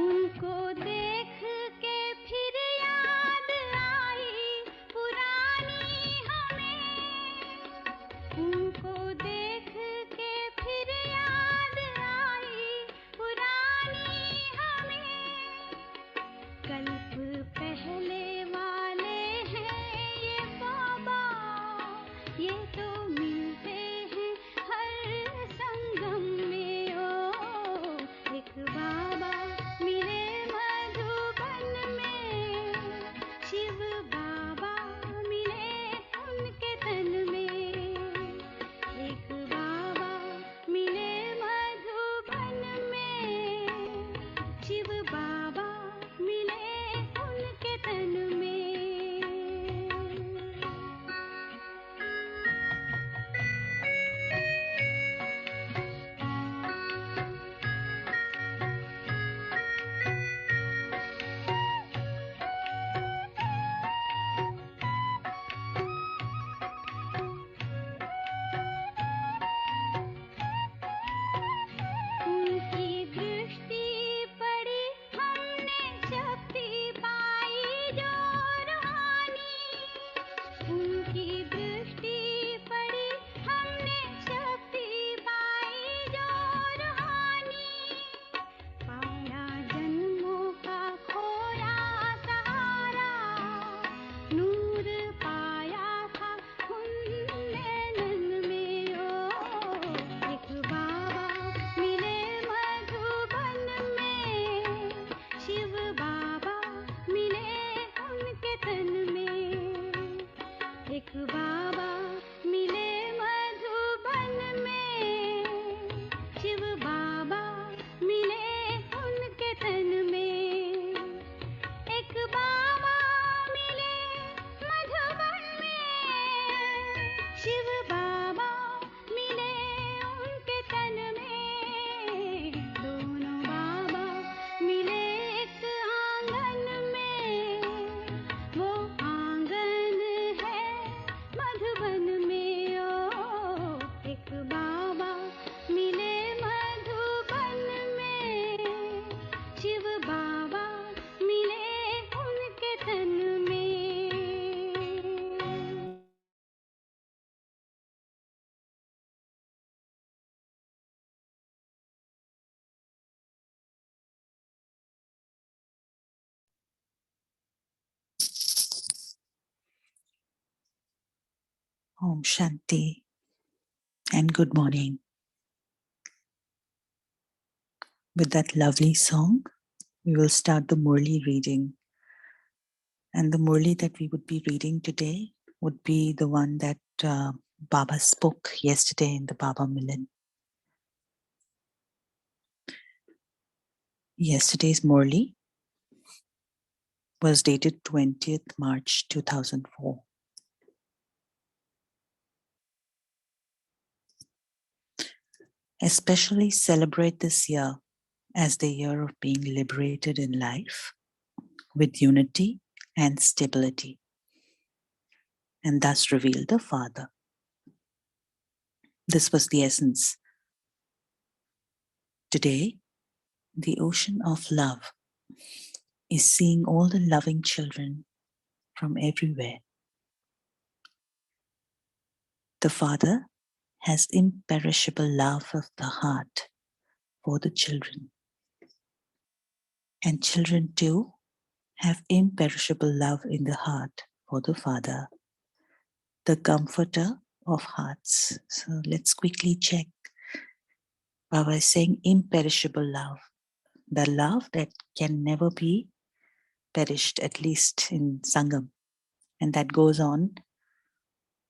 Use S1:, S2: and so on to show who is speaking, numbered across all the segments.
S1: उनको देख के फिर याद आई पुरानी हमें, उनको देख के फिर याद आई पुरानी हमें। कल्प पहले वाले हैं ये बाबा, ये तो मिलते हैं हर संगम में। ओ एक बाबा मिले मधुबन में, शिव बाबा मिले उनके तन में। एक बाबा मिले मधुबन में, शिव बाबा मिले उनके तन में। उनकी दृष्टि पड़ी हमने शक्ति पाई जो रूहानी, उनकी दृष्टि पड़ी हमने शक्ति पाई जो रूहानी। पाया जन्मों का खोया सहारा, नूर पाया था उनने नैनन में। ओ एक बाबा मिले मधुबन में, शिव बाबा मिले उनके तन में। एक बाबा मिले मधुबन में, शिव बाबा मिले उनके तन में। एक बाबा मिले मधुबन में, शिव बाबा मिले उनके तन में। दोनों बाबा मिले एक आंगन में, वो आंगन है मधुबन में। ओ एक बाबा मिले मधुबन में, शिव बाबा मिले उनके तन में।
S2: Om Shanti and good morning. With that lovely song, we will start the Murli reading. And the Murli that we would be reading today would be the one that Baba spoke yesterday in the Baba Milan. Yesterday's Murli was dated 20th March 2004. Especially celebrate this year as the year of being liberated in life with unity and stability, and thus reveal the Father. This was the essence. Today, the ocean of love is seeing all the loving children from everywhere. The Father has imperishable love of the heart for the children. And children too have imperishable love in the heart for the Father, the comforter of hearts. So let's quickly check. Baba is saying imperishable love, the love that can never be perished, at least in Sangam. And that goes on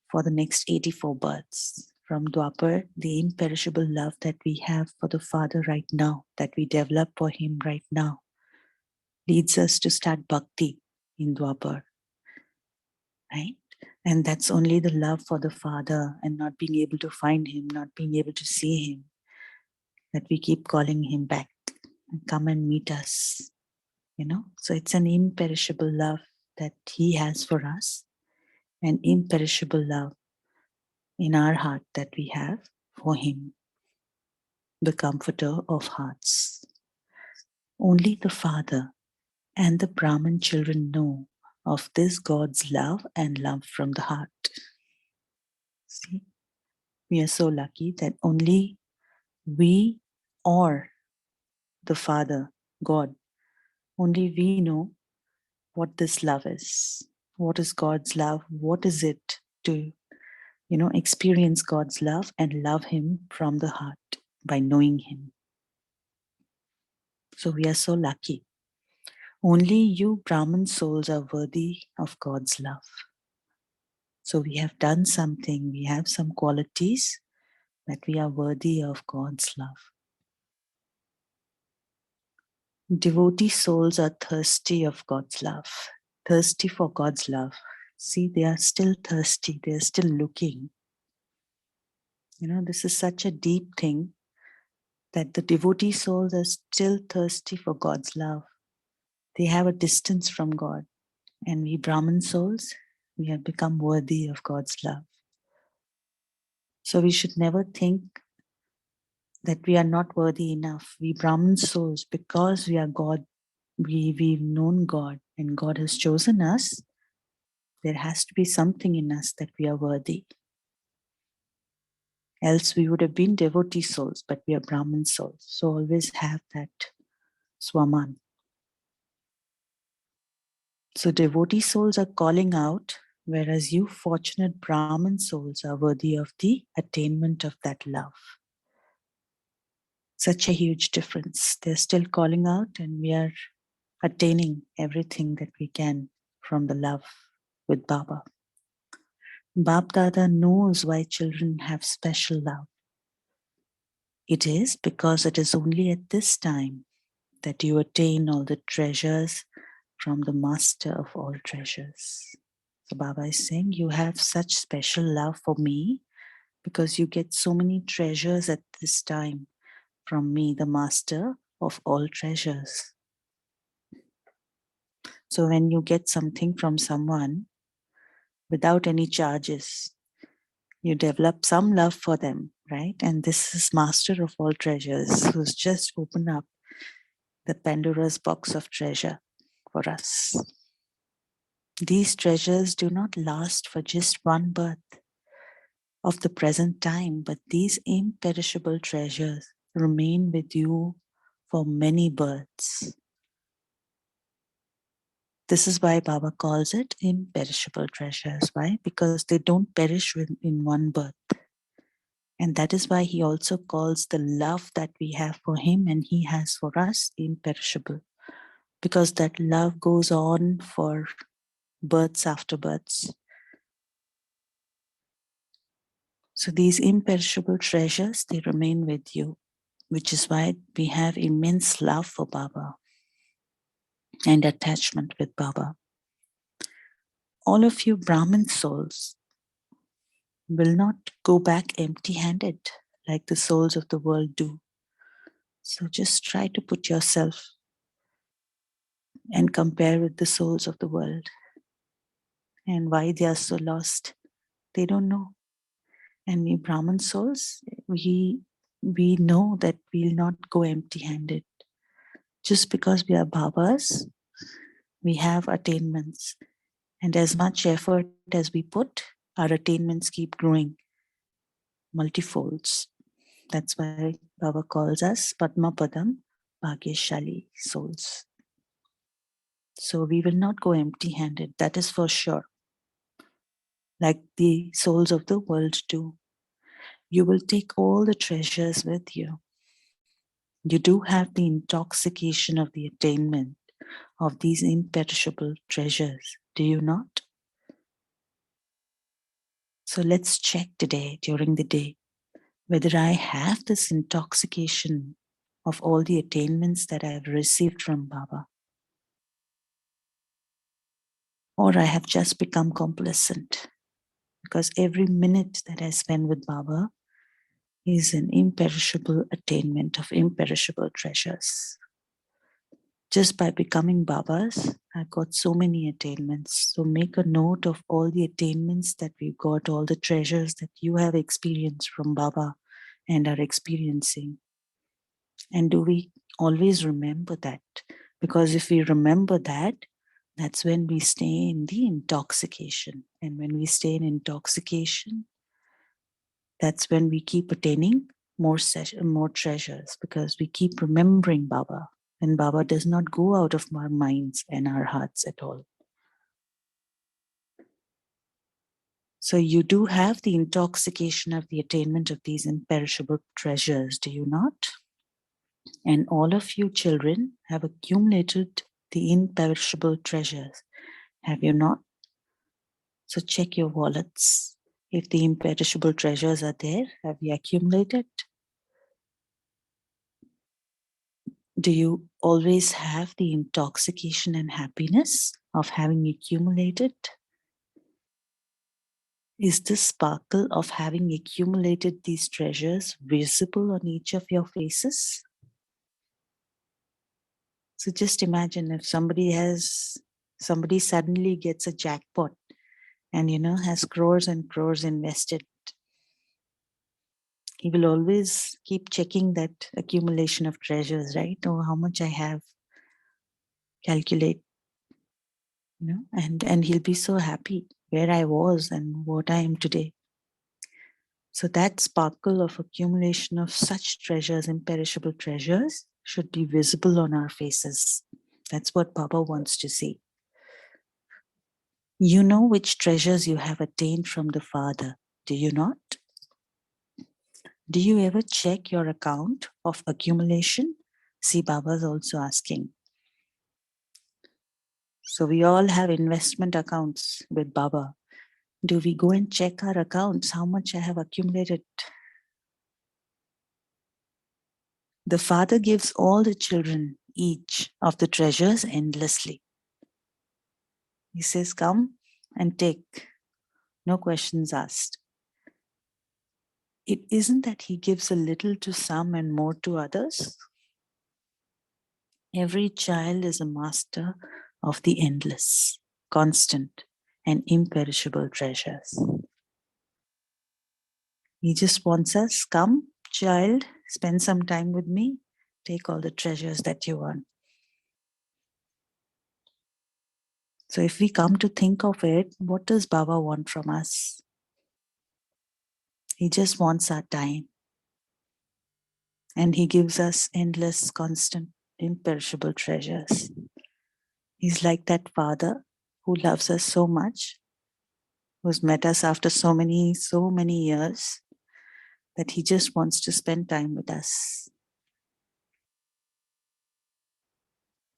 S2: for the next 84 births. From Dwapar, the imperishable love that we have for the Father right now, that we develop for Him right now, leads us to start bhakti in Dwapar, right? And that's only the love for the Father and not being able to find Him, not being able to see Him, that we keep calling Him back and come and meet us, you know? So it's an imperishable love that He has for us, an imperishable love in our heart that we have for Him, the comforter of hearts. Only the Father and the Brahman children know of this God's love and love from the heart. See, we are so lucky that only we or the Father, God, only we know what this love is. What is God's love? What is it to, experience God's love and love Him from the heart by knowing Him? So we are so lucky. Only you Brahman souls are worthy of God's love. So we have done something, we have some qualities that we are worthy of God's love. Devotee souls are thirsty of God's love, thirsty for God's love. See, they are still thirsty, they are still looking. This is such a deep thing that the devotee souls are still thirsty for God's love. They have a distance from God. And we Brahman souls, we have become worthy of God's love. So we should never think that we are not worthy enough. We Brahman souls, because we are God, we've known God and God has chosen us, there has to be something in us that we are worthy. Else we would have been devotee souls, but we are Brahman souls. So always have that Swaman. So devotee souls are calling out, whereas you fortunate Brahman souls are worthy of the attainment of that love. Such a huge difference. They're still calling out and we are attaining everything that we can from the love with Baba. Bap Dada knows why children have special love. It is because it is only at this time that you attain all the treasures from the master of all treasures. So Baba is saying, you have such special love for me because you get so many treasures at this time from me, the master of all treasures. So when you get something from someone without any charges, you develop some love for them, right? And this is master of all treasures who's just opened up the Pandora's box of treasure for us. These treasures do not last for just one birth of the present time, but these imperishable treasures remain with you for many births. This is why Baba calls it imperishable treasures. Why? Because they don't perish in one birth. And that is why he also calls the love that we have for him and he has for us imperishable. Because that love goes on for births after births. So these imperishable treasures, they remain with you, which is why we have immense love for Baba and attachment with Baba. All of you Brahmin souls will not go back empty-handed like the souls of the world do. So just try to put yourself and compare with the souls of the world and why they are so lost. They don't know. And we Brahman souls, we know that we'll not go empty-handed. Just because we are Babas, we have attainments. And as much effort as we put, our attainments keep growing multifolds. That's why Baba calls us Padma Padam Bhagyashali souls. So we will not go empty-handed, that is for sure. Like the souls of the world do. You will take all the treasures with you. You do have the intoxication of the attainment of these imperishable treasures, do you not? So let's check today, during the day, whether I have this intoxication of all the attainments that I have received from Baba, or I have just become complacent, because every minute that I spend with Baba is an imperishable attainment of imperishable treasures. Just by becoming Babas, I've got so many attainments. So make a note of all the attainments that we've got, all the treasures that you have experienced from Baba and are experiencing. And do we Always remember that. Because if we remember that, that's when we stay in the intoxication. And when we stay in intoxication, that's when we keep attaining more treasures, because we keep remembering Baba. And Baba does not go out of our minds and our hearts at all. So you do have the intoxication of the attainment of these imperishable treasures, do you not? And all of you children have accumulated the imperishable treasures, have you not? So check your wallets. If the imperishable treasures are there, have you accumulated? Do you always have the intoxication and happiness of having accumulated? Is the sparkle of having accumulated these treasures visible on each of your faces? So just imagine if somebody suddenly gets a jackpot and has crores and crores invested. He will always keep checking that accumulation of treasures, right? Oh, how much I have, calculate, and he'll be so happy where I was and what I am today. So that sparkle of accumulation of such treasures, imperishable treasures, should be visible on our faces. That's what Baba wants to see. You know which treasures you have attained from the Father, do you not? Do you ever check your account of accumulation? See, Baba's also asking. So we all have investment accounts with Baba. Do we go and check our accounts, how much I have accumulated? The Father gives all the children each of the treasures endlessly. He says, come and take, no questions asked. It isn't that he gives a little to some and more to others. Every child is a master of the endless, constant, and imperishable treasures. He just wants us, come, child, spend some time with me, take all the treasures that you want. So if we come to think of it, what does Baba want from us? He just wants our time. And he gives us endless, constant, imperishable treasures. He's like that father who loves us so much, who's met us after so many years, that he just wants to spend time with us.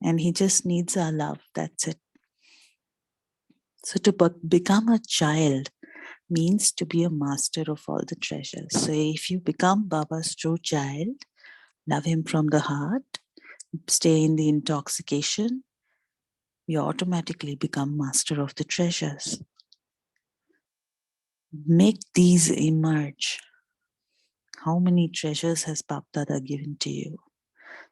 S2: And he just needs our love, that's it. So to become a child means to be a master of all the treasures. So if you become Baba's true child, love him from the heart, stay in the intoxication, you automatically become master of the treasures. Make these emerge. How many treasures has Bap Dada given to you?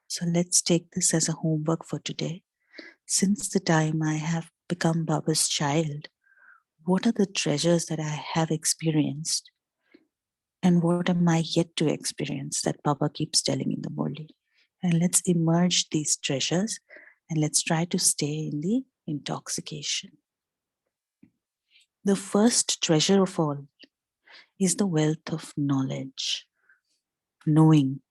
S2: So let's take this as a homework for today. Since the time I have become Baba's child, what are the treasures that I have experienced? And what am I yet to experience that Baba keeps telling in the Murli? And let's emerge these treasures and let's try to stay in the intoxication. The first treasure of all is the wealth of knowledge, knowing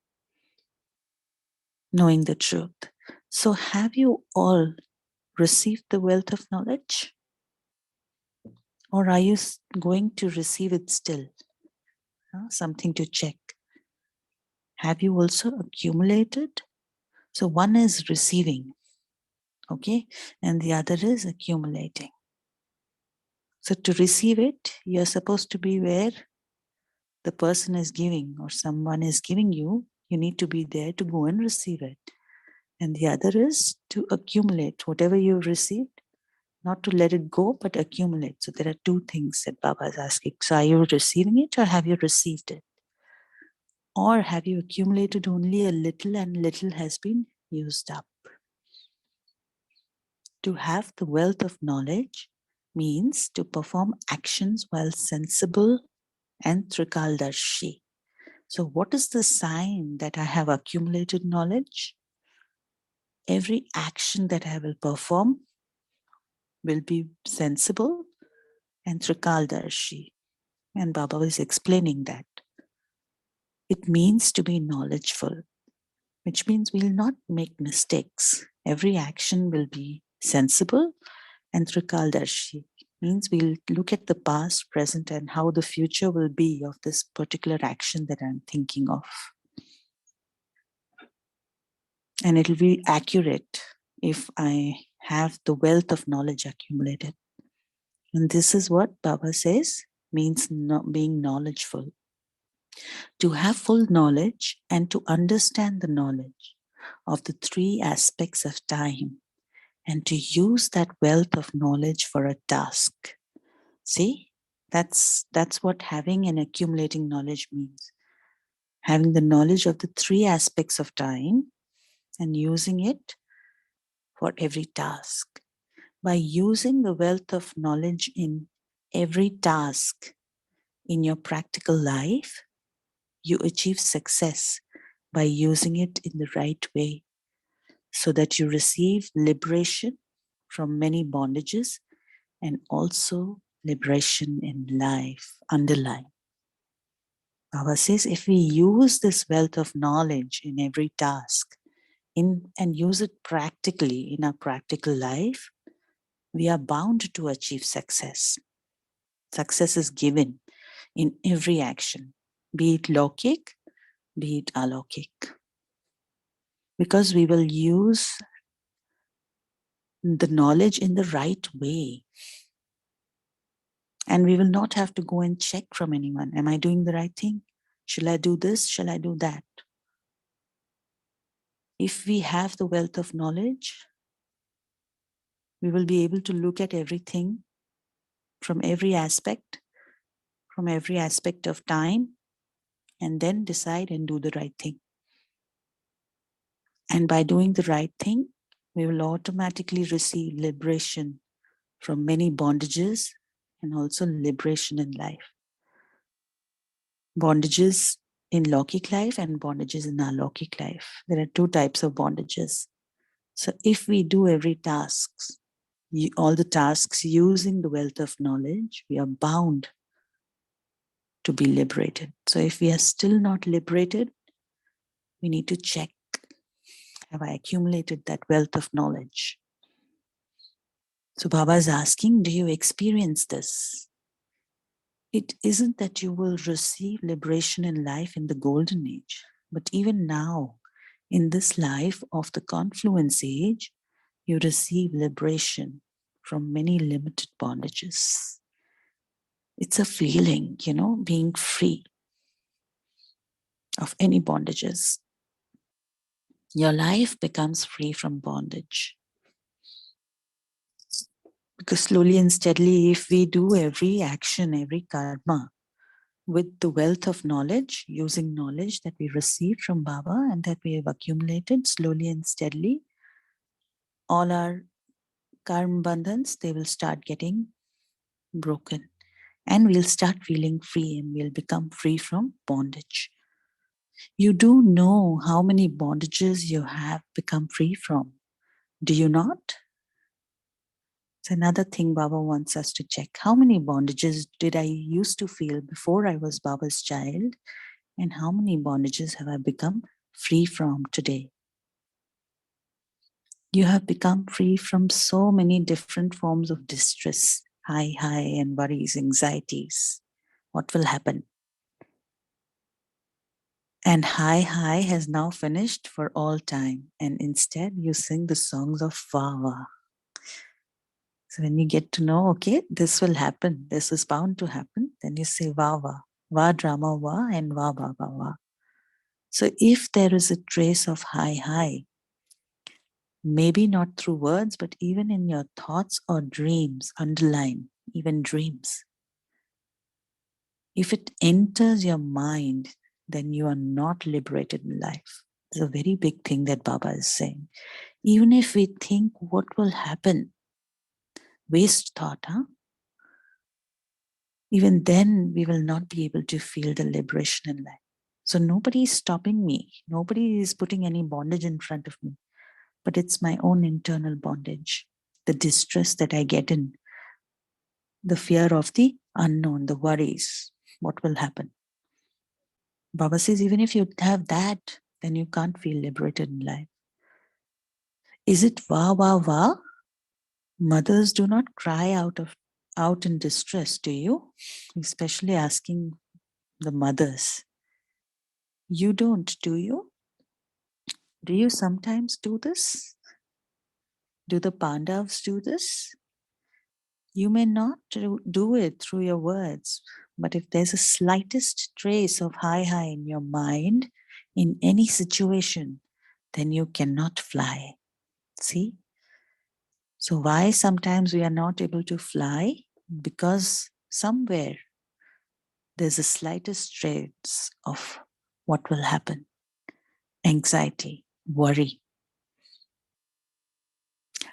S2: the truth. So have you all received the wealth of knowledge? Or are you going to receive it still? Something to check. Have you also accumulated? So one is receiving, okay? And the other is accumulating. So to receive it, you're supposed to be where the person is giving or someone is giving you. You need to be there to go and receive it. And the other is to accumulate whatever you've received, not to let it go, but accumulate. So there are two things that Baba is asking. So are you receiving it or have you received it? Or have you accumulated only a little and little has been used up? To have the wealth of knowledge means to perform actions while sensible and trikaldarshi. So what is the sign that I have accumulated knowledge? every action that I will perform will be sensible and Trikaldarshi. And Baba was explaining that. It means to be knowledgeful, which means we'll not make mistakes. Every action will be sensible and Trikaldarshi. Means we'll look at the past, present, and how the future will be of this particular action that I'm thinking of. And it'll be accurate if I have the wealth of knowledge accumulated. And this is what Baba says means not being knowledgeful. To have full knowledge and to understand the knowledge of the three aspects of time and to use that wealth of knowledge for a task. See, that's what having and accumulating knowledge means. Having the knowledge of the three aspects of time and using it for every task. By using the wealth of knowledge in every task in your practical life, you achieve success by using it in the right way so that you receive liberation from many bondages and also liberation in life underlying. Baba says if we use this wealth of knowledge in every task and use it practically in our practical life, we are bound to achieve success. Success is given in every action, be it lokik, be it alokik. Because we will use the knowledge in the right way. And we will not have to go and check from anyone. Am I doing the right thing? Shall I do this? Shall I do that? If we have the wealth of knowledge, we will be able to look at everything from every aspect of time, and then decide and do the right thing. And by doing the right thing, we will automatically receive liberation from many bondages and also liberation in life. Bondages in Lokik life and bondages in alokik life. There are two types of bondages. So if we do every task, all the tasks using the wealth of knowledge, we are bound to be liberated. So if we are still not liberated, we need to check, have I accumulated that wealth of knowledge? So Baba is asking, do you experience this? It isn't that you will receive liberation in life in the golden age, but even now, in this life of the confluence age, you receive liberation from many limited bondages. It's a feeling, being free of any bondages. Your life becomes free from bondage. Because slowly and steadily, if we do every action, every karma, with the wealth of knowledge, using knowledge that we received from Baba and that we have accumulated slowly and steadily, all our karma bandhans, they will start getting broken. And we'll start feeling free and we'll become free from bondage. You do know how many bondages you have become free from. Do you not? It's another thing Baba wants us to check. How many bondages did I used to feel before I was Baba's child? And how many bondages have I become free from today? You have become free from so many different forms of distress, high, and worries, anxieties. What will happen? And high has now finished for all time. And instead you sing the songs of Vava. So when you get to know, okay, this will happen, this is bound to happen, then you say Vava, Va drama Va and Va Baba Va. So if there is a trace of high, maybe not through words, but even in your thoughts or dreams, underline, even dreams. If it enters your mind, then you are not liberated in life. It's a very big thing that Baba is saying. Even if we think what will happen, waste thought, even then we will not be able to feel the liberation in life. So nobody is stopping me. Nobody is putting any bondage in front of me. but it's my own internal bondage, the distress that I get in, the fear of the unknown, the worries, what will happen. Baba says, even if you have that, then you can't feel liberated in life. Is it wah, wah, wah? Mothers do not cry out in distress, do you? Especially asking the mothers. You don't, do you? Do you sometimes do this? Do the Pandavas do this? You may not do it through your words, but if there's a slightest trace of high in your mind in any situation, then you cannot fly. See? So why sometimes we are not able to fly? Because somewhere there's a slightest trace of what will happen. Anxiety, worry.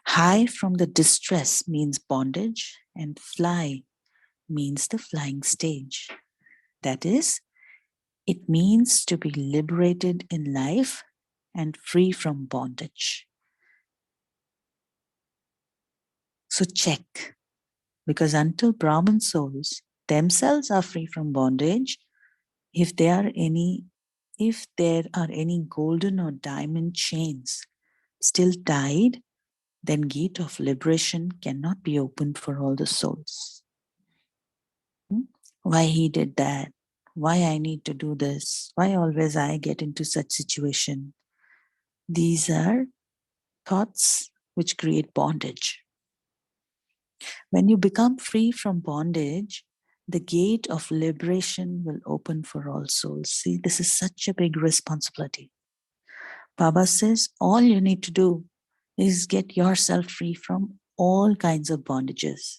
S2: High from the distress means bondage, and fly means the flying stage. That is, it means to be liberated in life and free from bondage. So check, because until Brahman souls themselves are free from bondage, if there are any golden or diamond chains still tied, then gate of liberation cannot be opened for all the souls. Why he did that? Why I need to do this? Why always I get into such situation? These are thoughts which create bondage. When you become free from bondage, the gate of liberation will open for all souls. See, this is such a big responsibility. Baba says all you need to do is get yourself free from all kinds of bondages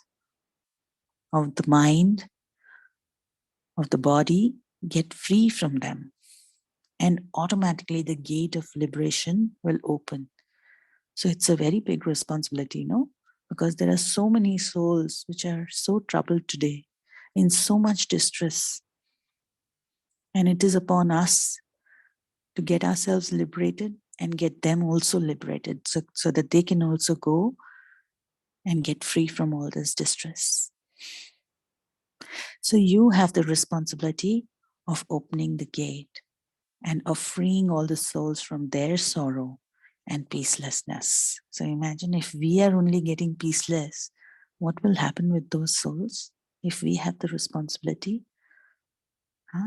S2: of the mind, of the body, get free from them. And automatically the gate of liberation will open. So it's a very big responsibility, because there are so many souls which are so troubled today, in so much distress. And it is upon us to get ourselves liberated and get them also liberated so that they can also go and get free from all this distress. So you have the responsibility of opening the gate and of freeing all the souls from their sorrow and peacelessness. So imagine if we are only getting peaceless, what will happen with those souls if we have the responsibility?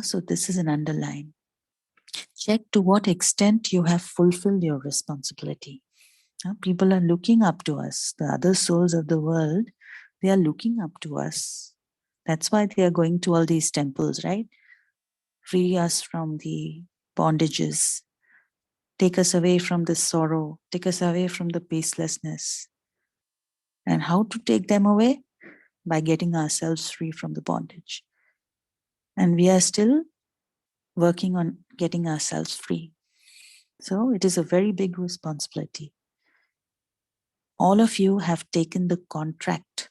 S2: So this is an underline. Check to what extent you have fulfilled your responsibility. People are looking up to us. The other souls of the world, they are looking up to us. That's why they are going to all these temples, right? Free us from the bondages. Take us away from the sorrow. Take us away from the peacelessness. And how to take them away? By getting ourselves free from the bondage. And we are still working on getting ourselves free. So it is a very big responsibility. All of you have taken the contract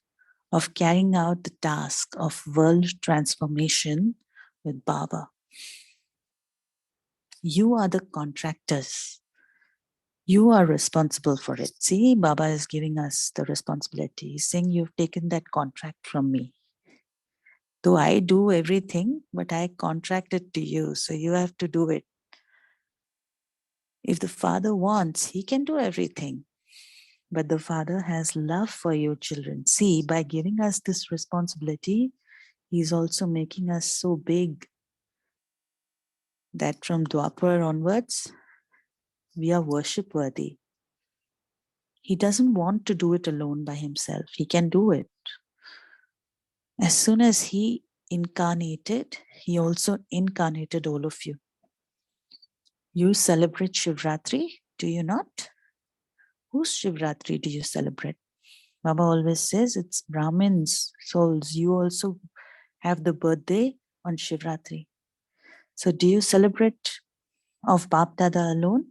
S2: of carrying out the task of world transformation with Baba. You are the contractors. You are responsible for it. See, Baba is giving us the responsibility. He's saying, you've taken that contract from me. Though I do everything, but I contract it to you, so you have to do it. If the Father wants, he can do everything. But the Father has love for you children. See, by giving us this responsibility, he's also making us so big that from Dwapar onwards, we are worship worthy. He doesn't want to do it alone by himself. He can do it. As soon as he incarnated, he also incarnated all of you. You celebrate Shivratri, do you not? Whose Shivratri do you celebrate? Baba always says it's Brahmins, souls. You also have the birthday on Shivratri. So do you celebrate of Bap Dada alone?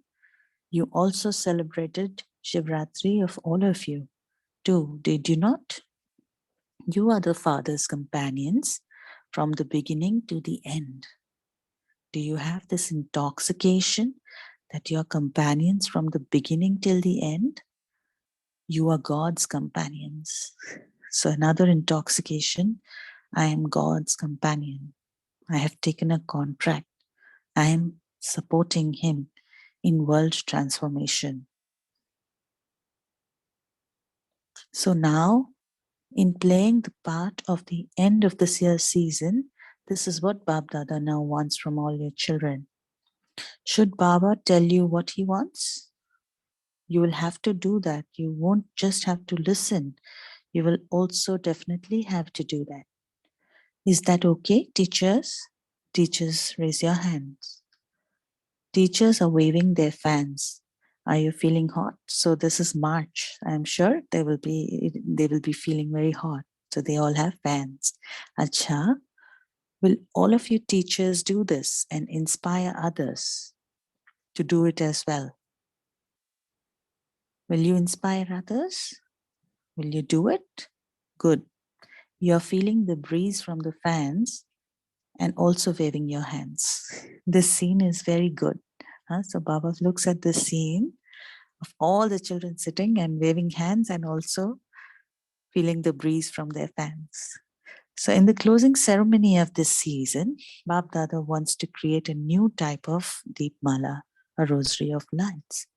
S2: You also celebrated Shivratri of all of you too, did you not? You are the Father's companions from the beginning to the end. Do you have this intoxication that you are companions from the beginning till the end. You are God's companions. So another intoxication, I am God's companion. I have taken a contract. I am supporting Him in world transformation. So now, in playing the part of the end of this year's season, this is what Bab Dada now wants from all your children. Should Baba tell you what he wants? You will have to do that. You won't just have to listen. You will also definitely have to do that. Is that okay, teachers? Teachers, raise your hands. Teachers are waving their fans. Are you feeling hot? So this is March. I'm sure they will be feeling very hot. So they all have fans. Acha, will all of you teachers do this and inspire others to do it as well? Will you inspire others? Will you do it? Good. You're feeling the breeze from the fans and also waving your hands. This scene is very good. So Baba looks at the scene of all the children sitting and waving hands and also feeling the breeze from their fans. So in the closing ceremony of this season, Bab Dada wants to create a new type of Deep Mala, a rosary of lights.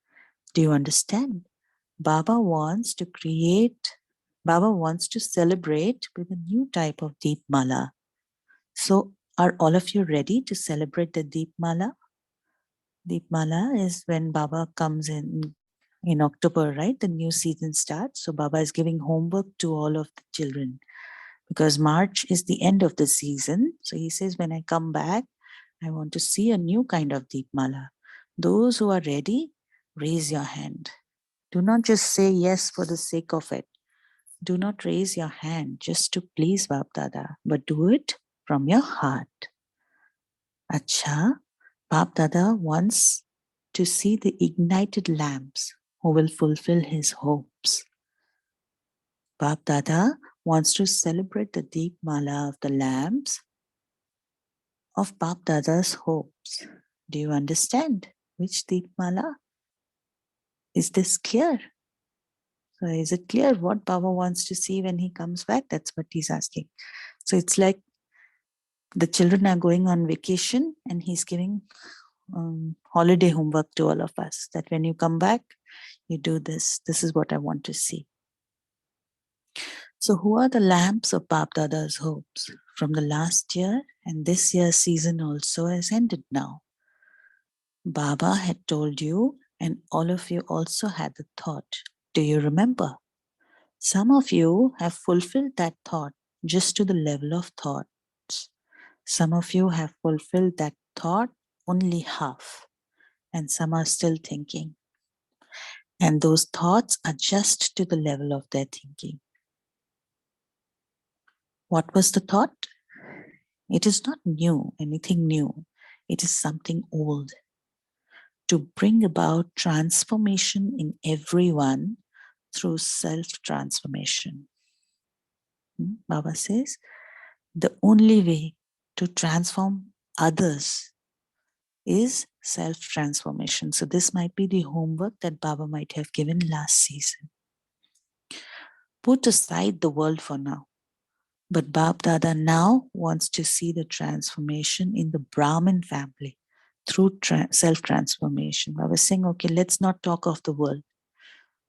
S2: Do you understand? Baba wants to celebrate with a new type of Deep Mala. So are all of you ready to celebrate the Deep Mala? Deep Mala is when Baba comes in October, right? The new season starts. So Baba is giving homework to all of the children because March is the end of the season. So he says, when I come back, I want to see a new kind of Deep Mala. Those who are ready, raise your hand. Do not just say yes for the sake of it. Do not raise your hand just to please Bab Dada, but do it from your heart. Acha, Bab Dada wants to see the ignited lamps who will fulfill his hopes. Bab Dada wants to celebrate the deep mala of the lamps of Bab Dada's hopes. Do you understand which deep mala? Is this clear? So is it clear what Baba wants to see when he comes back? That's what he's asking. So it's like the children are going on vacation and he's giving holiday homework to all of us, that when you come back, you do this. This is what I want to see. So who are the lamps of Bab Dada's hopes? From the last year and this year's season also has ended now. Baba had told you and all of you also had the thought. Do you remember? Some of you have fulfilled that thought just to the level of thoughts. Some of you have fulfilled that thought only half, and some are still thinking. And those thoughts are just to the level of their thinking. What was the thought? It is not new, anything new. It is something old. To bring about transformation in everyone through self-transformation. Baba says, the only way to transform others is self-transformation. So this might be the homework that Baba might have given last season. Put aside the world for now. But Bab Dada now wants to see the transformation in the Brahmin family through self-transformation. I was saying, okay, let's not talk of the world.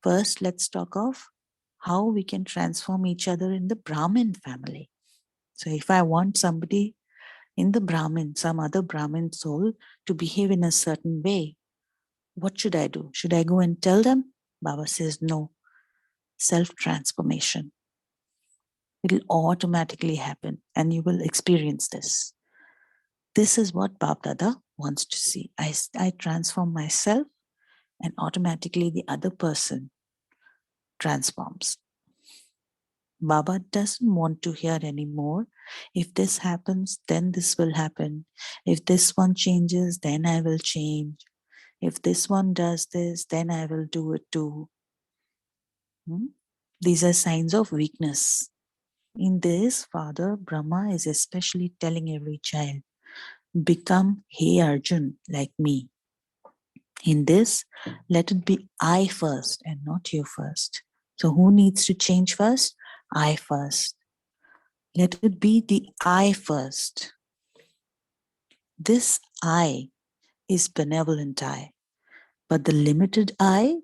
S2: First, let's talk of how we can transform each other in the Brahmin family. So if I want somebody in the Brahmin, some other Brahmin soul to behave in a certain way, what should I do? Should I go and tell them? Baba says, no. Self-transformation. It'll automatically happen and you will experience this. This is what Bab Dada wants to see. I transform myself and automatically the other person transforms. Baba doesn't want to hear anymore. If this happens, then this will happen. If this one changes, then I will change. If this one does this, then I will do it too. These are signs of weakness. In this, Father Brahma is especially telling every child, become Hey Arjun like me. In this, let it be I first and not you first. So, who needs to change first? I first. Let it be the I first. This I is benevolent I, but the limited I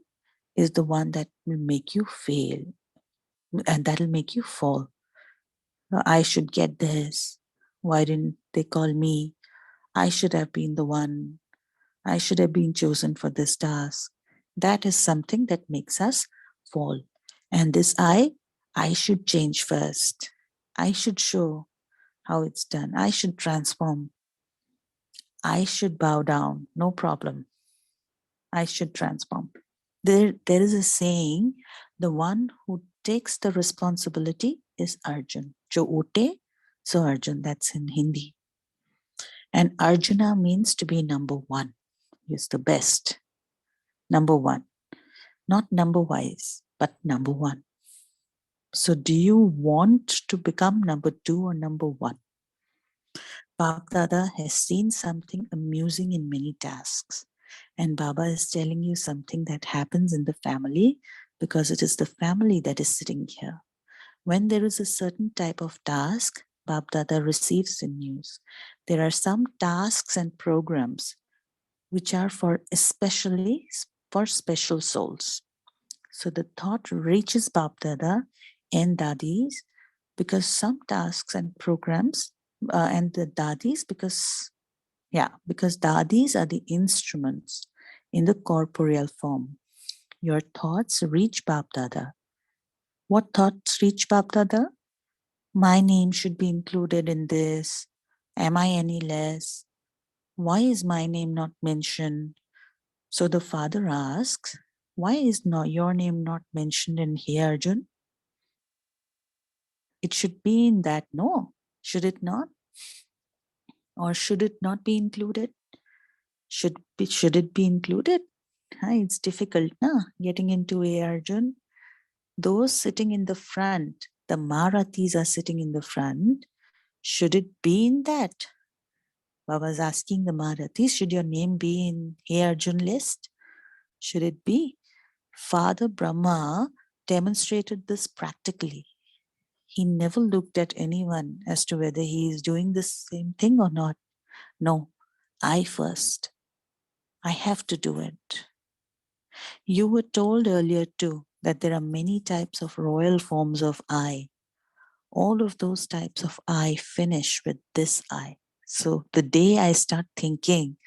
S2: is the one that will make you fail and that'll make you fall. I should get this. Why didn't they call me? I should have been the one. I should have been chosen for this task. That is something that makes us fall. And this I should change first. I should show how it's done. I should transform. I should bow down. No problem. I should transform. There is a saying, the one who takes the responsibility is Arjun. Jo ote, so Arjun, that's in Hindi. And Arjuna means to be number one. He's the best. Number one. Not number wise, but number one. So do you want to become number two or number one? Bab Dada has seen something amusing in many tasks. And Baba is telling you something that happens in the family because it is the family that is sitting here. When there is a certain type of task, Bab Dada receives the news. There are some tasks and programs which are for especially for special souls. So the thought reaches Bab Dada and Dadis because some tasks and programs and the Dadis because Dadis are the instruments in the corporeal form. Your thoughts reach Bab Dada. What thoughts reach Bab Dada? My name should be included in this. Am I any less? Why is my name not mentioned? So the father asks, why is not your name not mentioned in here, Arjun? It should be in that, no? Should it not? Or should it not be included? Should it be included? It's difficult, na? Getting into A, Arjun. Those sitting in the front, the Marathis are sitting in the front. Should it be in that? Baba's asking the Marathis, should your name be in A, Arjun list? Should it be? Father Brahma demonstrated this practically. He never looked at anyone as to whether he is doing the same thing or not. No, I first. I have to do it. You were told earlier too that there are many types of royal forms of I. All of those types of I finish with this I. So the day I start thinking,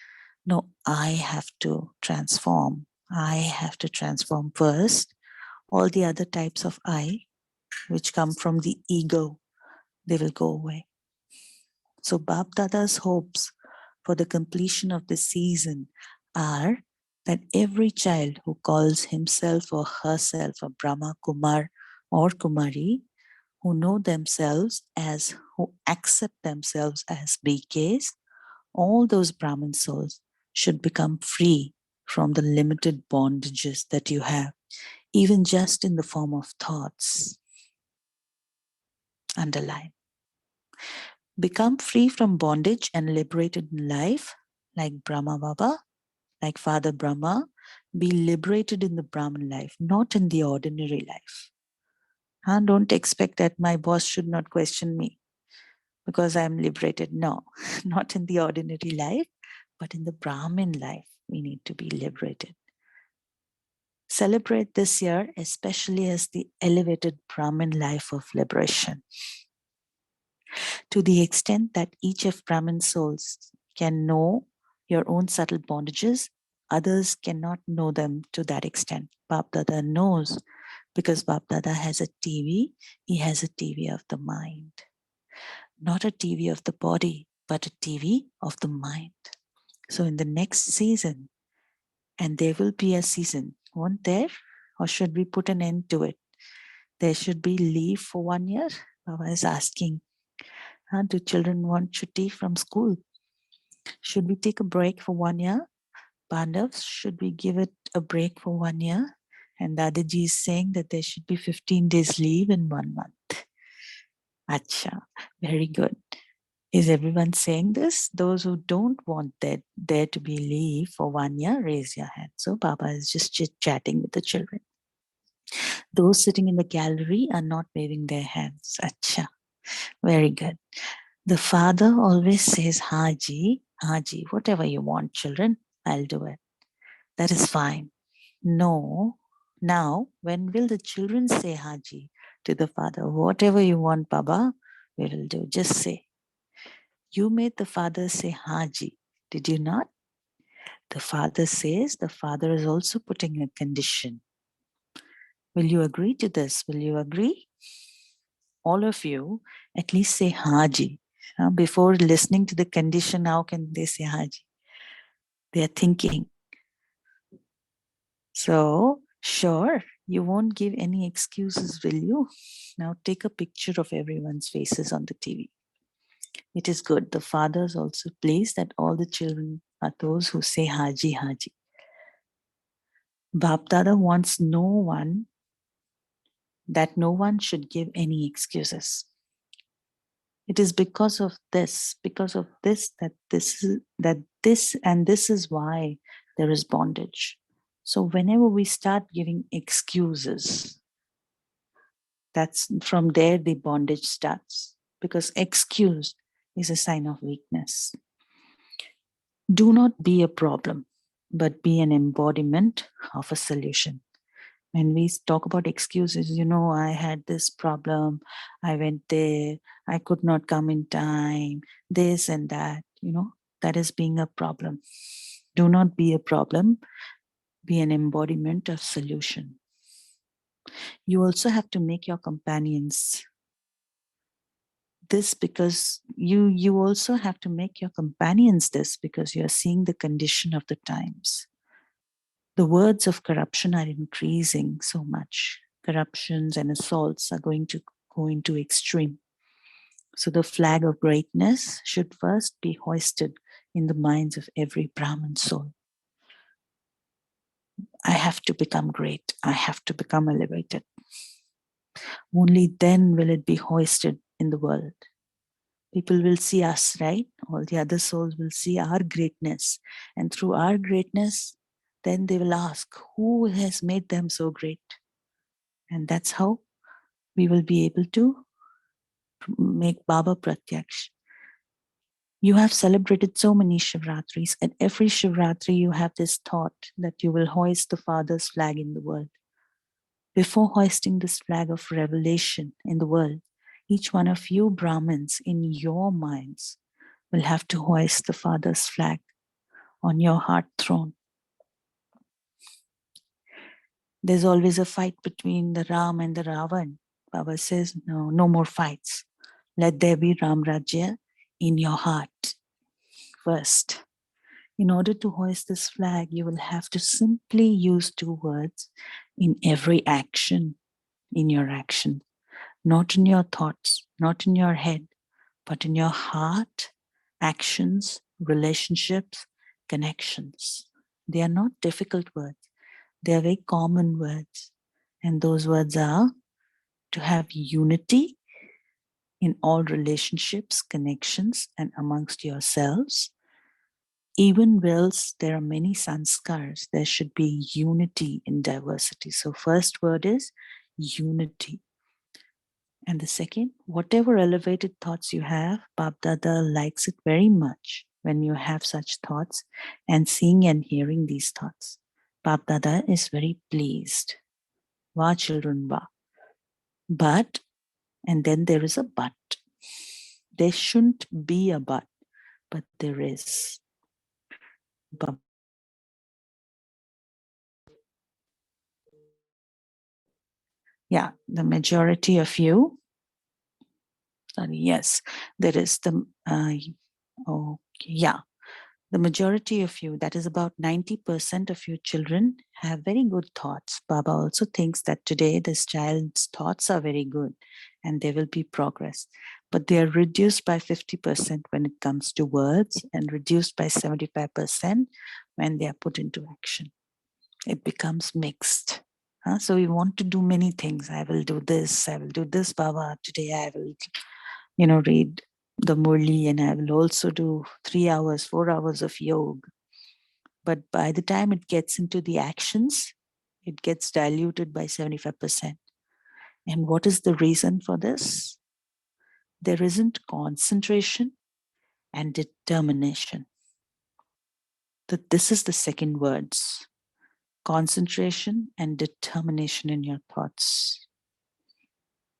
S2: no, I have to transform. I have to transform first. All the other types of I, which come from the ego, they will go away. So Bab Dada's hopes for the completion of the season are that every child who calls himself or herself a Brahma Kumar or Kumari, who know themselves as, who accept themselves as BKs, all those Brahmin souls should become free from the limited bondages that you have, even just in the form of thoughts. Underline. Become free from bondage and liberated in life, like Brahma Baba, like Father Brahma. Be liberated in the Brahman life, not in the ordinary life. Don't expect that my boss should not question me because I'm liberated. No, not in the ordinary life, but in the Brahmin life, we need to be liberated. Celebrate this year, especially as the elevated Brahmin life of liberation. To the extent that each of Brahmin souls can know your own subtle bondages, others cannot know them to that extent. Bab Dada knows because Bab Dada has a TV. He has a TV of the mind. Not a TV of the body, but a TV of the mind. So in the next season, and there will be a season, won't there? Or should we put an end to it? There should be leave for 1 year. Baba is asking, do children want chutti from school? Should we take a break for 1 year? Pandavs, should we give it a break for 1 year? And Dadaji is saying that there should be 15 days leave in 1 month. Acha, very good. Is everyone saying this? Those who don't want there to be leave for 1 year, raise your hand. So Baba is just chit-chatting with the children. Those sitting in the gallery are not waving their hands. Acha. Very good. The father always says, Haji, Haji, whatever you want, children, I'll do it. That is fine. No. Now, when will the children say Haji to the father? Whatever you want, Baba, we will do. Just say. You made the father say Haji. Did you not? The father says the father is also putting a condition. Will you agree to this? Will you agree? All of you, at least say Haji. Before listening to the condition, how can they say Haji? They are thinking. So, sure, you won't give any excuses, will you? Now take a picture of everyone's faces on the TV. It is good. The father is also pleased that all the children are those who say Haji, Haji. Bap Dada wants no one should give any excuses. It is because of this that this is why there is bondage. So whenever we start giving excuses, that's from there the bondage starts, because excuse is a sign of weakness. Do not be a problem, but be an embodiment of a solution. When we talk about excuses, I had this problem, I went there, I could not come in time, this and that, that is being a problem. Do not be a problem, be an embodiment of solution. You also have to make your companions this, because you also have to make your companions this, because you're seeing the condition of the times. The words of corruption are increasing so much. Corruptions and assaults are going to go into extreme. So the flag of greatness should first be hoisted in the minds of every Brahman soul. I have to become great. I have to become elevated. Only then will it be hoisted in the world. People will see us, right? All the other souls will see our greatness. And through our greatness, then they will ask, who has made them so great? And that's how we will be able to make Baba Pratyaksh. You have celebrated so many Shivratris. At every Shivratri, you have this thought that you will hoist the Father's flag in the world. Before hoisting this flag of revelation in the world, each one of you Brahmins in your minds will have to hoist the Father's flag on your heart throne. There's always a fight between the Ram and the Ravan. Baba says, no more fights. Let there be Ram Rajya in your heart first. In order to hoist this flag, you will have to simply use 2 words in every action, in your action, not in your thoughts, not in your head, but in your heart, actions, relationships, connections. They are not difficult words. They are very common words. And those words are to have unity in all relationships, connections, and amongst yourselves. Even whilst there are many sanskars, there should be unity in diversity. So first word is unity. And the second, whatever elevated thoughts you have, Bab Dada likes it very much when you have such thoughts and seeing and hearing these thoughts. Bab Dada is very pleased. Va children va. But, and then there is a but. There shouldn't be a but there is. Yeah, the majority of you, sorry, yes, there is the, the majority of you, that is about 90% of you children, have very good thoughts. Baba also thinks that today this child's thoughts are very good and there will be progress. But they are reduced by 50% when it comes to words and reduced by 75% when they are put into action. It becomes mixed. So we want to do many things. I will do this, Baba. Today I will, read the Murli, and I will also do 3 hours, 4 hours of yoga. But by the time it gets into the actions, it gets diluted by 75%. And what is the reason for this? There isn't concentration and determination. This is the second words: concentration and determination in your thoughts.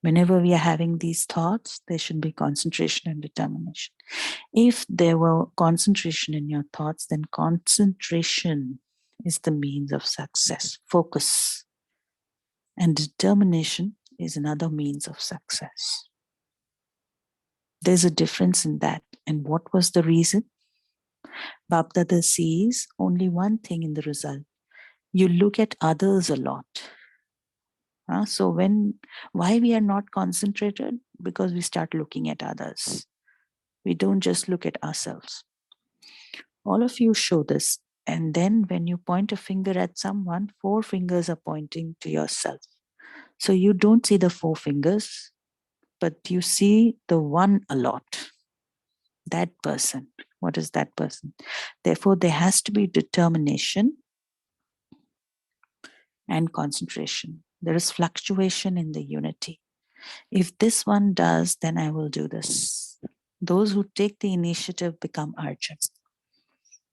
S2: Whenever we are having these thoughts, there should be concentration and determination. If there were concentration in your thoughts, then concentration is the means of success. Focus. And determination is another means of success. There's a difference in that. And what was the reason? Bapdada sees only one thing in the result. You look at others a lot. So why we are not concentrated? Because we start looking at others. We don't just look at ourselves. All of you show this. And then when you point a finger at someone, 4 fingers are pointing to yourself. So you don't see the 4 fingers, but you see the one a lot. That person. What is that person? Therefore, there has to be determination and concentration. There is fluctuation in the unity. If this one does, then I will do this. Those who take the initiative become Arjun.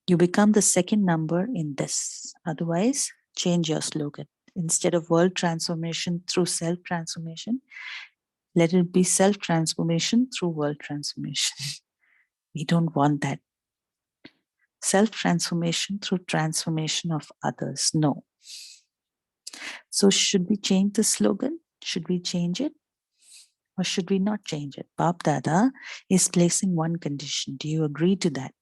S2: You become the second number in this. Otherwise, change your slogan. Instead of world transformation through self-transformation, let it be self-transformation through world transformation. We don't want that. Self-transformation through transformation of others. No. So should we change the slogan? Should we change it? Or should we not change it? Bap Dada is placing one condition. Do you agree to that?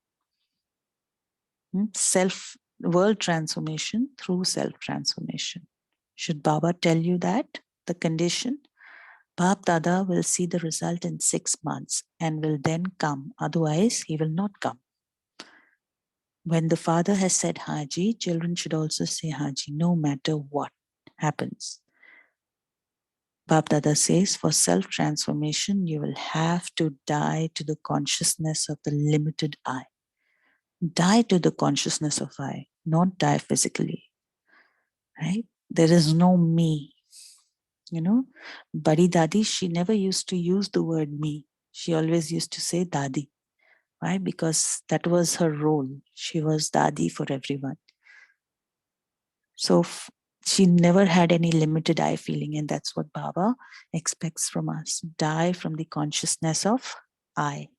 S2: World transformation through self-transformation. Should Baba tell you that? The condition? Bap Dada will see the result in 6 months and will then come. Otherwise, he will not come. When the father has said Haji, children should also say Haji, no matter what happens. Bap Dada says, for self-transformation, you will have to die to the consciousness of the limited I. Die to the consciousness of I, not die physically. Right? There is no me. You know, Badi Dadi, she never used to use the word me. She always used to say Dadi. Why? Because that was her role. She was Dadi for everyone. So she never had any limited I feeling, and that's what Baba expects from us. Die from the consciousness of I.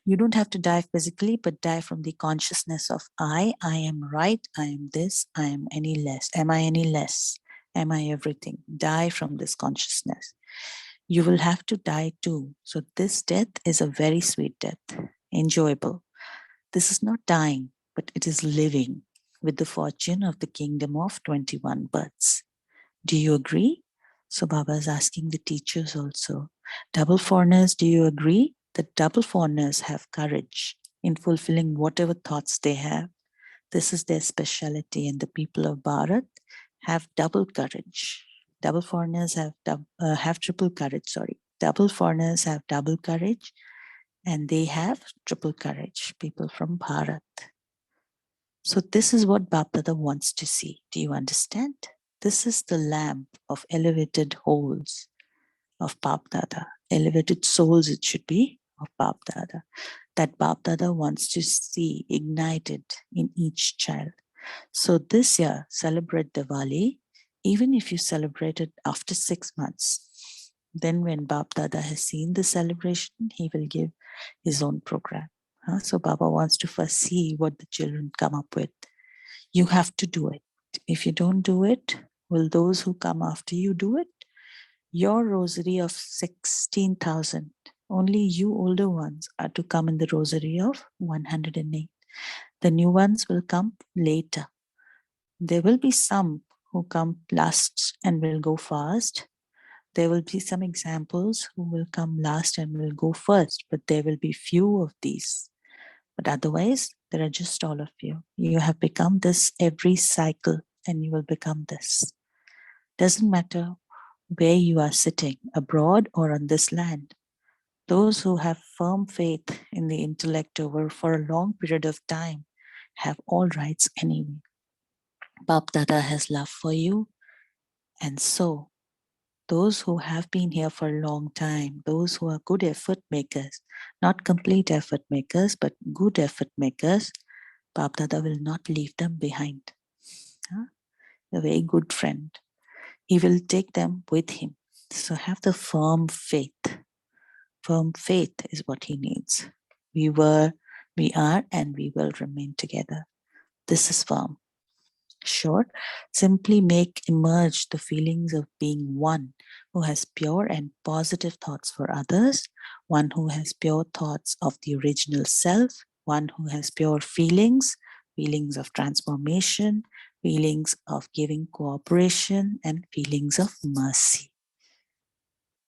S2: You don't have to die physically, but die from the consciousness of I am right, I am this, I am any less. Am I any less? Am I everything? Die from this consciousness. You will have to die too. So this death is a very sweet death, enjoyable. This is not dying, but it is living with the fortune of the kingdom of 21 births. Do you agree? So Baba is asking the teachers also. Double foreigners, do you agree? The double foreigners have courage in fulfilling whatever thoughts they have. This is their speciality, and the people of Bharat have double courage. Double foreigners have triple courage, sorry. Double foreigners have double courage, and they have triple courage, people from Bharat. So this is what Bapdada wants to see. Do you understand? This is the lamp of elevated holes of Bapdada. Elevated souls it should be of Bapdada. That Bapdada wants to see ignited in each child. So this year, celebrate Diwali, even if you celebrate it after 6 months. Then when Bapdada has seen the celebration, he will give his own program. So Baba wants to first see what the children come up with. You have to do it. If you don't do it, will those who come after you do it? Your rosary of 16,000, only you older ones are to come in the rosary of 108. The new ones will come later. There will be some who come last and will go fast. There will be some examples who will come last and will go first, but there will be few of these. But otherwise, there are just all of you. You have become this every cycle, and you will become this. Doesn't matter where you are sitting, abroad or on this land. Those who have firm faith in the intellect over for a long period of time have all rights anyway. Bap Dada has love for you, and so those who have been here for a long time, those who are good effort makers, not complete effort makers, but good effort makers, Bap Dada will not leave them behind. A very good friend. He will take them with him. So have the firm faith. Firm faith is what he needs. We were, we are, and we will remain together. This is firm. Sure, simply make emerge the feelings of being one who has pure and positive thoughts for others, one who has pure thoughts of the original self, one who has pure feelings, feelings of transformation, feelings of giving cooperation, and feelings of mercy.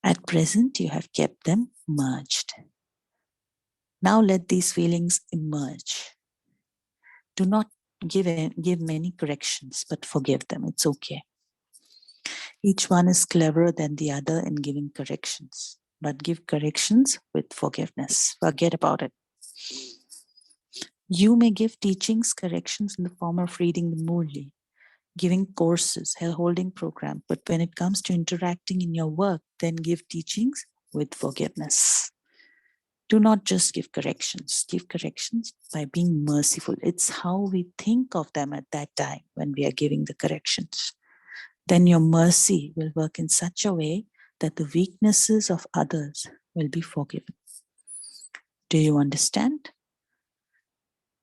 S2: At present, you have kept them merged. Now let these feelings emerge. Do not give many corrections, but forgive them. It's okay. Each one is cleverer than the other in giving corrections, but give corrections with forgiveness. Forget about it. You may give teachings, corrections in the form of reading the Murli, giving courses, holding programs, but when it comes to interacting in your work, then give teachings with forgiveness. Do not just give corrections by being merciful. It's how we think of them at that time when we are giving the corrections. Then your mercy will work in such a way that the weaknesses of others will be forgiven. Do you understand?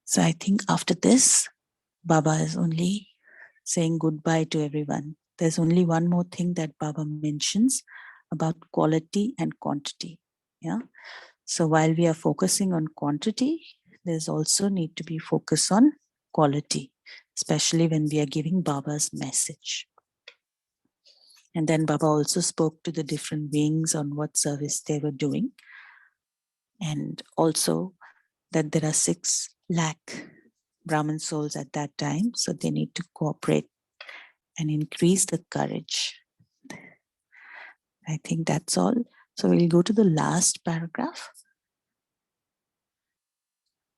S2: So I think after this, Baba is only saying goodbye to everyone. There's only one more thing that Baba mentions about quality and quantity. Yeah. So while we are focusing on quantity, there's also need to be focus on quality, especially when we are giving Baba's message. And then Baba also spoke to the different wings on what service they were doing. And also that there are 6 lakh Brahmin souls at that time. So they need to cooperate and increase the courage. I think that's all. So we'll go to the last paragraph.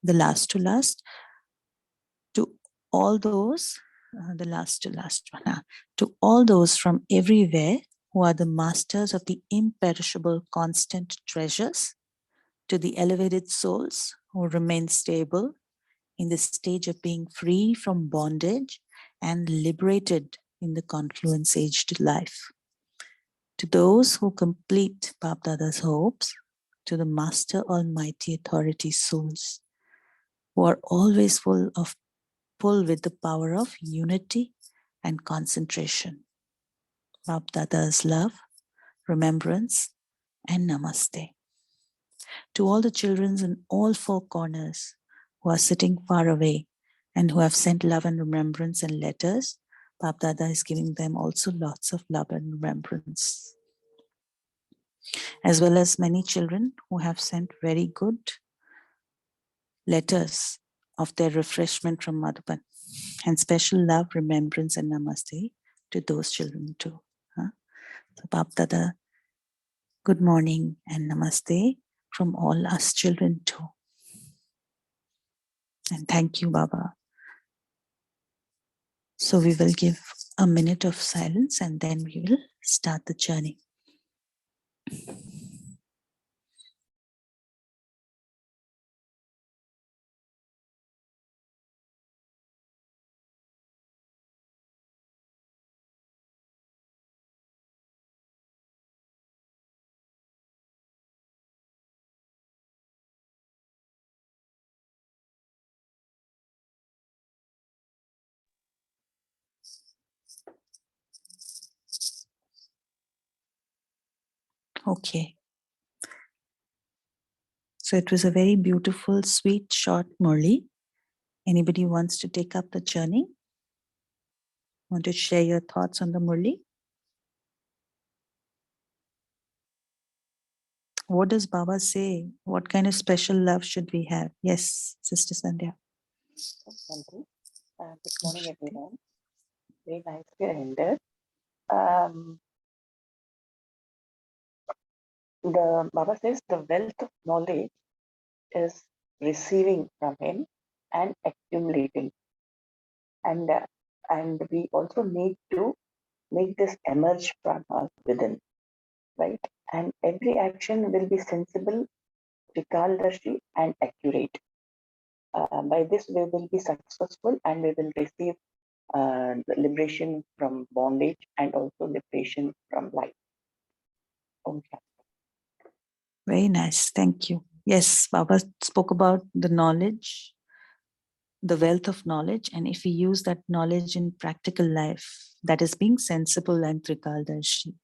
S2: The last to last. To all those, the last to last one. To all those from everywhere who are the masters of the imperishable constant treasures, to the elevated souls who remain stable in the stage of being free from bondage and liberated in the confluence age to life. To those who complete Bap Dada's hopes, to the Master Almighty Authority souls, who are always full with the power of unity and concentration. Bap Dada's love, remembrance, and namaste. To all the children in all 4 corners who are sitting far away and who have sent love and remembrance and letters, Bap Dada is giving them also lots of love and remembrance. As well as many children who have sent very good letters of their refreshment from Madhuban, and special love, remembrance, and namaste to those children too. So Bap Dada, good morning and namaste from all us children too. And thank you, Baba. So we will give a minute of silence and then we will start the journey. Okay. So it was a very beautiful, sweet, short Murli. Anybody wants to take up the journey? Want to share your thoughts on the Murli? What does Baba say? What kind of special love should we have? Yes, Sister Sandhya.
S3: Good morning, everyone. Very nicely ended. the Baba says the wealth of knowledge is receiving from him and accumulating, and and we also need to make this emerge from us within, right? And every action will be sensible, Vikaldarshi, and accurate. By this, we will be successful and we will receive the liberation from bondage and also liberation from life. Om Shanti.
S2: Very nice. Thank you. Yes, Baba spoke about the knowledge, the wealth of knowledge. And if we use that knowledge in practical life, that is being sensible and trikaldarshi.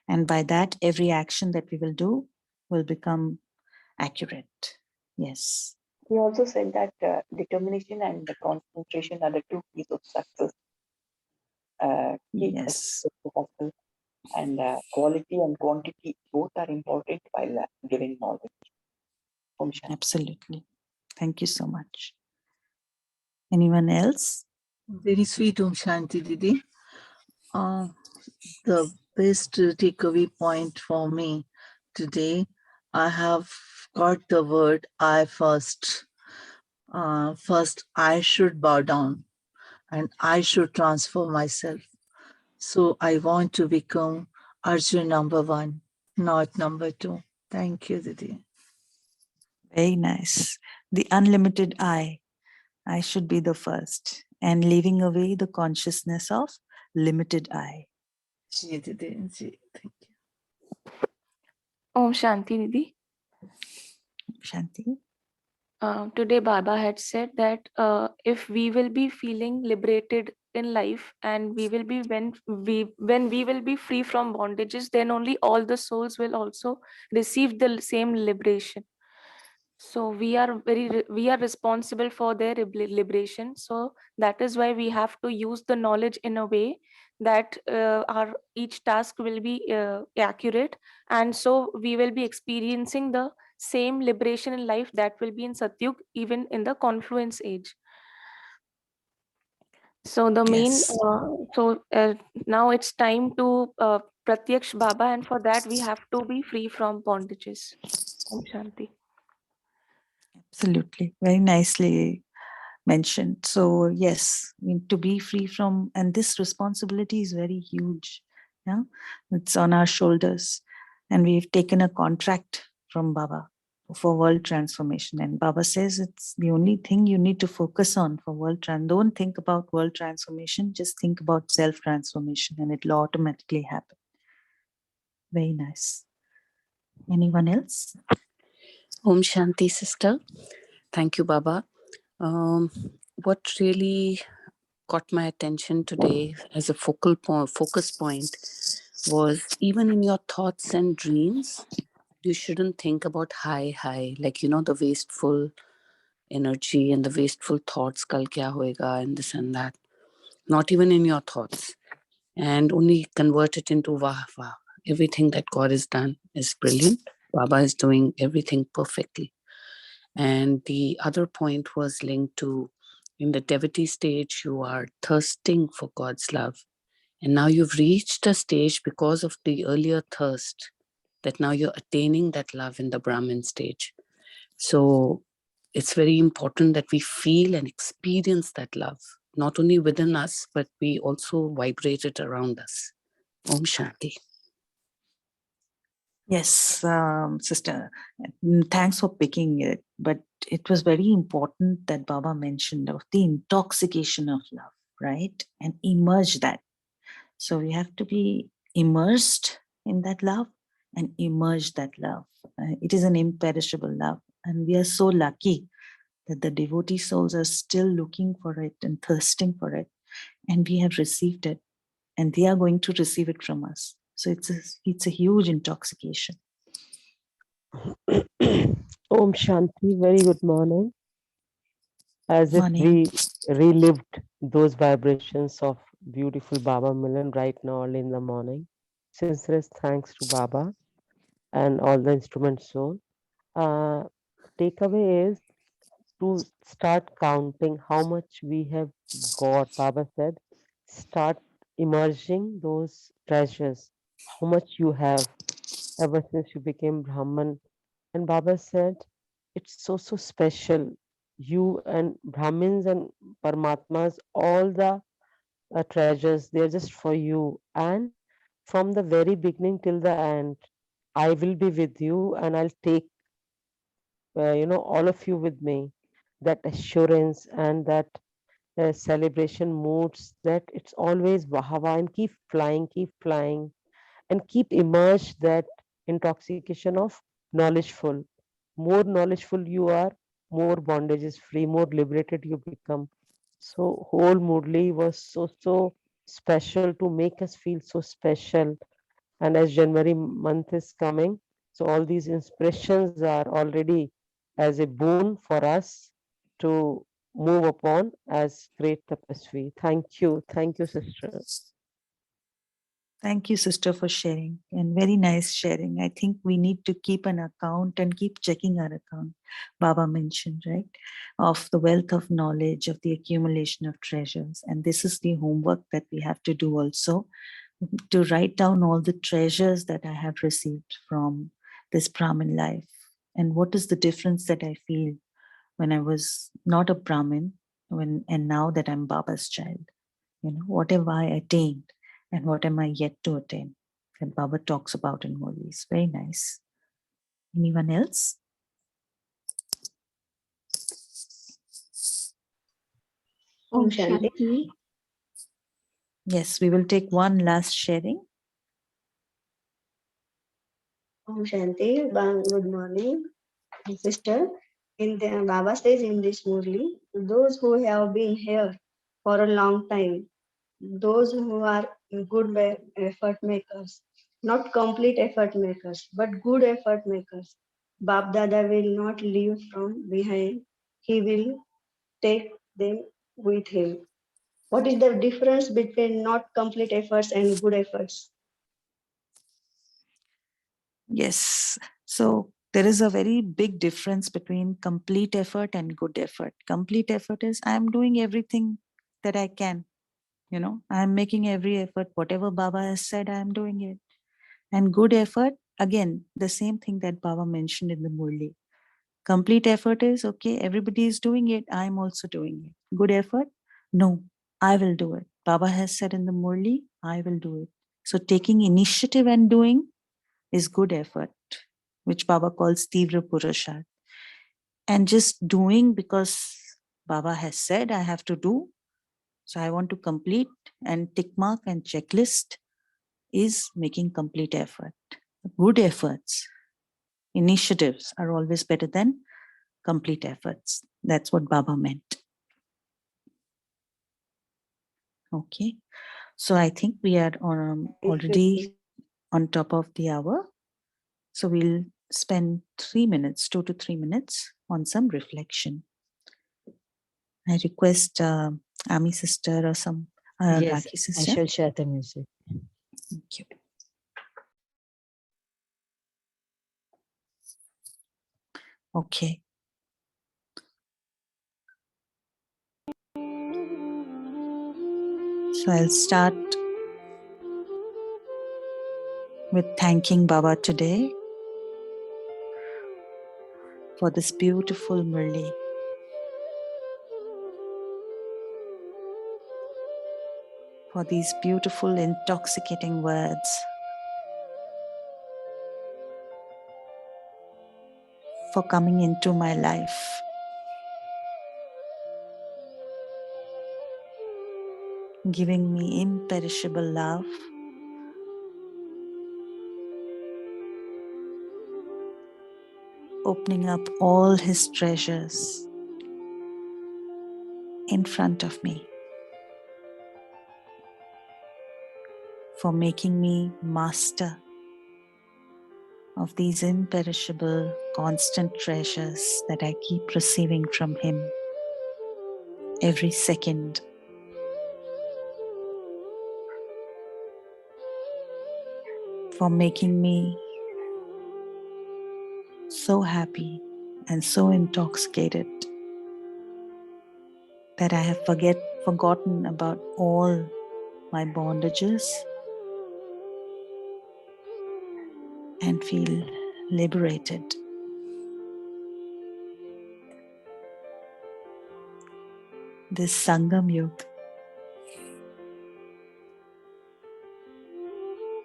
S2: And by that, every action that we will do will become accurate. Yes.
S3: He also said that determination and the concentration are the two keys of success. Key
S2: Yes.
S3: of success, and quality and quantity both are important while giving knowledge. Om Shanti.
S2: Absolutely. Thank you so much. Anyone else?
S4: Very sweet, Om Shanti Didi. The best takeaway point for me today, I have got the word I first. First, I should bow down and I should transform myself. So I want to become Arjun number 1, not number 2. Thank you, Didi.
S2: Very nice. The unlimited I should be the first, and leaving away the consciousness of limited I.
S4: Ji, Didi. Ji, thank you.
S5: Om Shanti Didi.
S2: Shanti.
S5: Today Baba had said that if we will be feeling liberated in life, and we will be when we will be free from bondages, then only all the souls will also receive the same liberation. So we are responsible for their liberation. So that is why we have to use the knowledge in a way that our each task will be accurate, and so we will be experiencing the same liberation in life that will be in Satyug, even in the confluence age. So the main
S2: Yes.
S5: now it's time to Pratyaksh Baba, and for that we have to be free from bondages. Om Shanti.
S2: Absolutely. Very nicely mentioned. So yes, I mean, to be free from, and this responsibility is very huge. Yeah, it's on our shoulders, and we've taken a contract from Baba for world transformation. And Baba says it's the only thing you need to focus on for world Don't think about world transformation. Just think about self transformation, and it'll automatically happen. Very nice. Anyone else?
S6: Om Shanti, sister. Thank you, Baba. What really caught my attention today as a focus point was, even in your thoughts and dreams, you shouldn't think about high, like, the wasteful energy and the wasteful thoughts, kal kya hoega, and this and that. Not even in your thoughts. And only convert it into wah. Everything that God has done is brilliant. Baba is doing everything perfectly. And the other point was linked to, in the devotee stage, you are thirsting for God's love. And now you've reached a stage because of the earlier thirst that now you're attaining that love in the Brahmin stage. So it's very important that we feel and experience that love, not only within us, but we also vibrate it around us. Om Shanti.
S2: Yes, sister. Thanks for picking it. But it was very important that Baba mentioned of the intoxication of love, right? And immerse that. So we have to be immersed in that love and immerse that love. It is an imperishable love. And we are so lucky that the devotee souls are still looking for it and thirsting for it. And we have received it. And they are going to receive it from us. So it's a huge intoxication.
S7: Om Shanti, very good morning. As if
S2: Morning.
S7: we relived those vibrations of beautiful Baba Milan right now early in the morning. Sincerest thanks to Baba and all the instrument soul. Takeaway is to start counting how much we have got. Baba said, start emerging those treasures, how much you have. ever since you became Brahman. And Baba said, it's so special. You and Brahmins and Paramatmas, all the treasures, they're just for you. And from the very beginning till the end, I will be with you and I'll take, all of you with me. That assurance and that celebration moods, that it's always Bahava and keep flying and keep immersed that intoxication of knowledgeful. More knowledgeful you are, more bondage is free, more liberated you become. So whole Murli was so special to make us feel so special. And as January month is coming, so all these inspirations are already as a boon for us to move upon as great tapasvi. Thank you, sister.
S2: Thank you, sister, for sharing, and very nice sharing. I think we need to keep an account and keep checking our account. Baba mentioned, right, of the wealth of knowledge, of the accumulation of treasures. And this is the homework that we have to do also, to write down all the treasures that I have received from this Brahmin life. And what is the difference that I feel when I was not a Brahmin, and now that I'm Baba's child? What have I attained and what am I yet to attain? That Baba talks about in Murli. It's very nice. Anyone else?
S8: Om Shanti.
S2: Yes, we will take one last sharing.
S8: Om Shanti. Good morning, sister. In the Baba says in this Murli, those who have been here for a long time, those who are good effort makers, not complete effort makers, but good effort makers, Bab Dada will not leave from behind. He will take them with him. What is the difference between not complete efforts and good efforts?
S2: Yes. So there is a very big difference between complete effort and good effort. Complete effort is I'm doing everything that I can. I'm making every effort. Whatever Baba has said, I'm doing it. And good effort, again, the same thing that Baba mentioned in the Murli. Complete effort is, okay, everybody is doing it. I'm also doing it. Good effort? No, I will do it. Baba has said in the Murli, I will do it. So taking initiative and doing is good effort, which Baba calls Tivra Purusharth. And just doing because Baba has said I have to do, so I want to complete and tick mark and checklist, is making complete effort. Good efforts, initiatives are always better than complete efforts. That's what Baba meant. Okay. So I think we are already on top of the hour. So we'll spend 3 minutes, 2 to 3 minutes on some reflection. I request Ami sister or some
S9: Yes,
S2: Rakhi
S9: I
S2: sister.
S9: shall share the music.
S2: Thank you. Okay. So I'll start with thanking Baba today for this beautiful Murli. For these beautiful, intoxicating words. For coming into my life. Giving me imperishable love. Opening up all his treasures in front of me. For making me master of these imperishable, constant treasures that I keep receiving from him every second. For making me so happy and so intoxicated that I have forgotten about all my bondages and feel liberated. This Sangam Yuga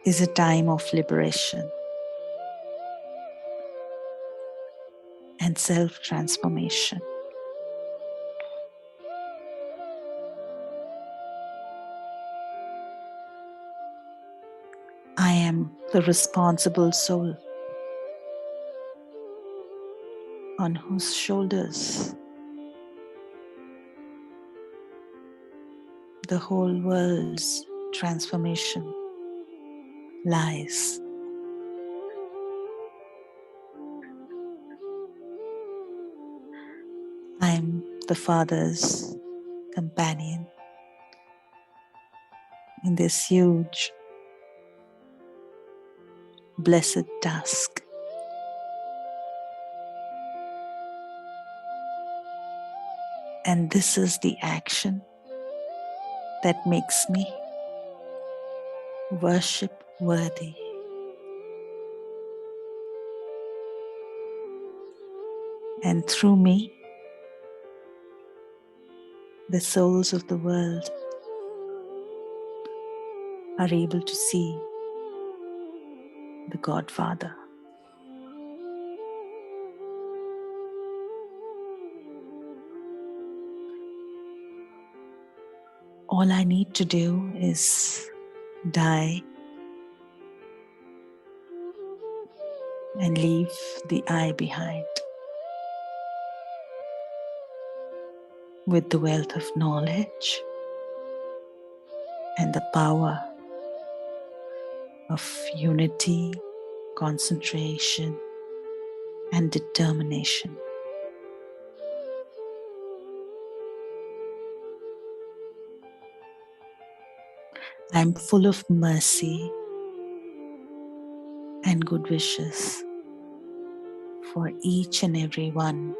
S2: is a time of liberation and self-transformation. I am the responsible soul on whose shoulders the whole world's transformation lies. I am the Father's companion in this huge, blessed task. And this is the action that makes me worship worthy. And through me, the souls of the world are able to see the Godfather. All I need to do is die and leave the I behind with the wealth of knowledge and the power of unity, concentration, and determination. I am full of mercy and good wishes for each and every one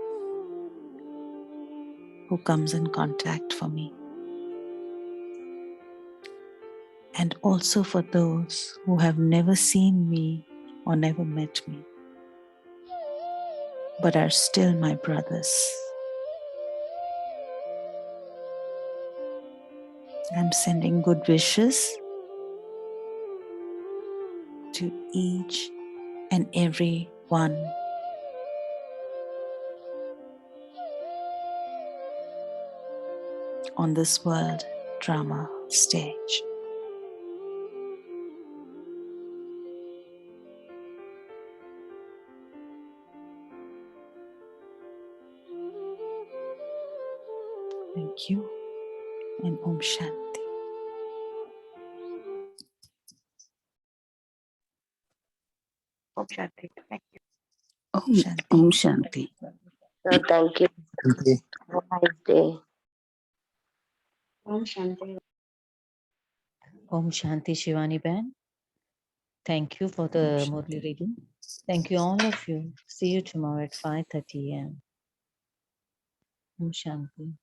S2: who comes in contact for me, and also for those who have never seen me or never met me, but are still my brothers. I'm sending good wishes to each and every one on this world drama stage. Thank you, and Om Shanti.
S3: Om Shanti. Thank you.
S6: Om Shanti.
S9: Thank you.
S10: Shanti.
S9: Have a nice day.
S8: Om Shanti.
S11: Om Shanti Shivani Ben. Thank you for the
S2: Om
S11: Murli
S2: Shanti.
S11: reading. Thank you all of you. See you tomorrow at 5:30 a.m. Om Shanti.